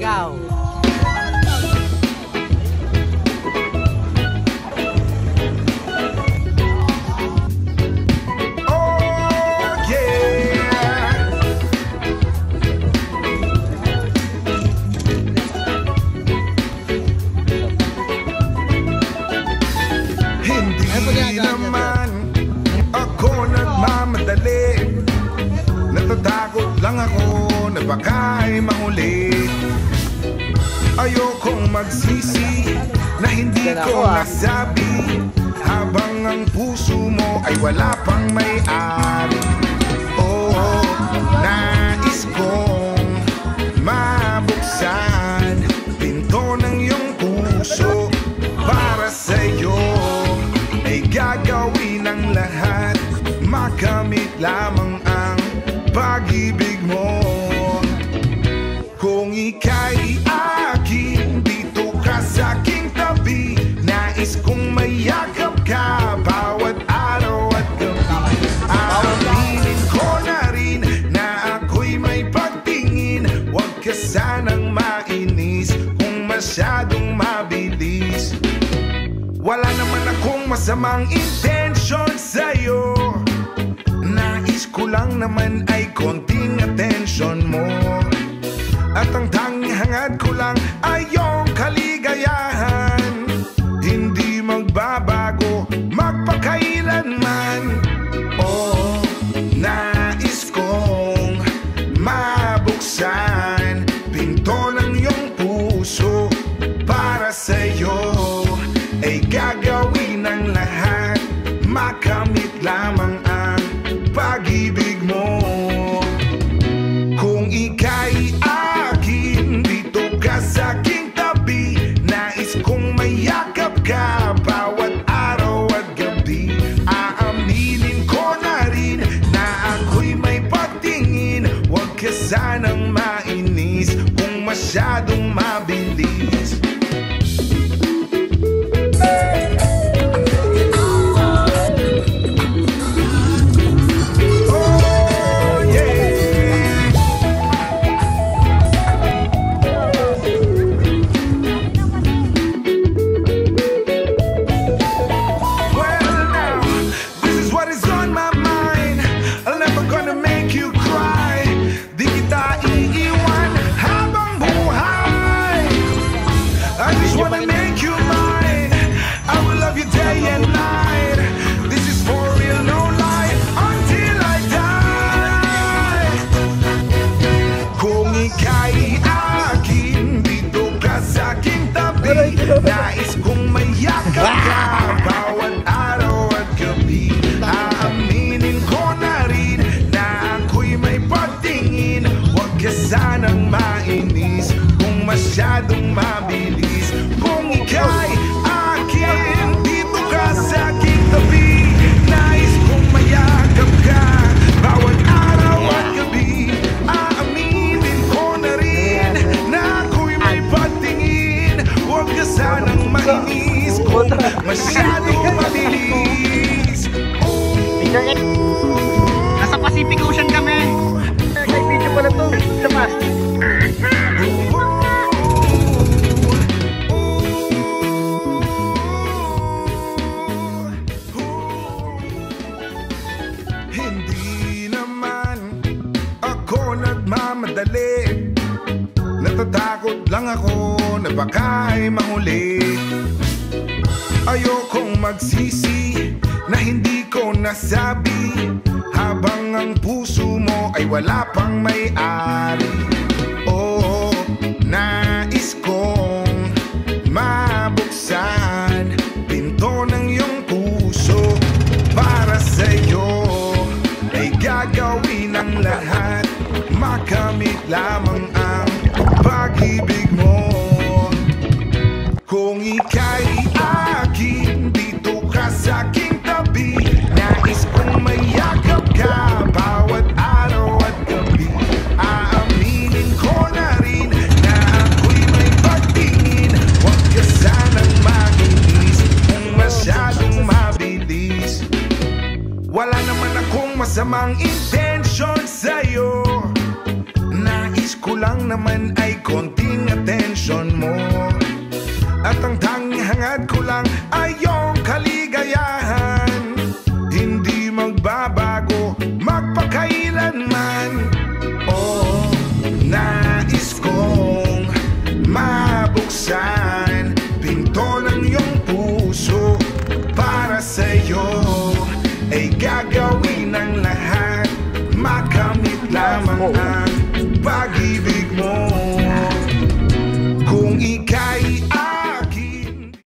Siargao. Hindi naman ako nagmamadali, natatakot lang ako na baka ay mahuli. Ayokong magsisi na hindi ko nasabi, habang ang puso mo ay wala pang may-ari. Oh, nais kong mabuksan pinto ng iyong puso para sa'yo. Ay gagawin ang lahat, makamit lamang ang pag-ibig mo. Kung ika'y akin, dito ka sa aking tabi. Nais kong mayakap ka bawat araw at gabi. Aaminin ko na rin na ako'y may pagtingin. Huwag ka sanang mainis kung masyadong mabilis. Wala naman akong masamang intention sa'yo, nais ko lang naman ay konting attention mo. At ang tanging hangad ko lang ay iyong kaligayahan, hindi magbabago magpakailanman. Oh, nais kong mabuksan pinto ng iyong puso para sa'yo. Ay gagawin ang lahat, makamit lamang ang pag-ibig mo. Kung ika'y akin, dito ka sa aking tabi. Nais kong mayakap ka bawat araw at gabi. Aaminin ko na rin na ako'y may pagtingin. Huwag ka sanang mainis kung masyadong mabilis. Nais kong mayakap ka bawat araw at gabi. Aaminin ko na rin na ako'y may pagtingin. Huwag ka sanang mainis kung masyadong mabilis. Kung ika'y akin, dito ka sa aking tabi. Nais kong mayakap ka bawat araw at gabi. Aaminin ko na rin na ako'y may pagtingin. Huwag ka sanang mainis kung masyadong mabilis. Nasa Pacific Ocean kami. May video pala to. Labas. Hindi naman ako nagmamadali, natatakot lang ako na baka ay mahuli. Ayokong magsisi na hindi ko nasabi, habang ang puso mo ay wala pang may-ari. Oh, nais kong mabuksan pinto ng iyong puso para sa'yo. Ay gagawin ang lahat, makamit lamang ang pag-ibig mo. Kung ika'y akin, dito ka sa aking tabi. Nais kong mayakap ka bawat araw at gabi. Aaminin ko na rin na ako'y may pagtingin. Huwag ka sanang maginis kung masyadong mabilis. Wala naman akong masamang intention sa'yo, nais nais ko lang naman ay konting atensyon mo. At ang tanging hangad ko lang ay iyong kaligayahan.